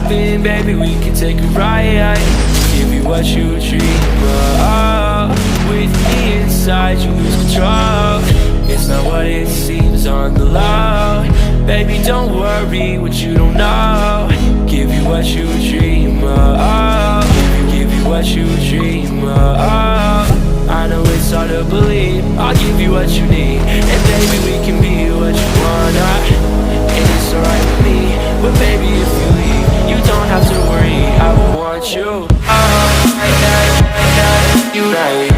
then baby we can take a ride. Give you what you dream of. With me inside you lose control. It's not what it seems on the low. Baby don't worry what you don't know. Give you what you dream of. Give you what you dream of. I know it's hard to believe. I'll give you what you need, and baby we can be what you wanna. And it's alright with me. But baby if you leave, you don't have to worry. I will want you. Oh, you right.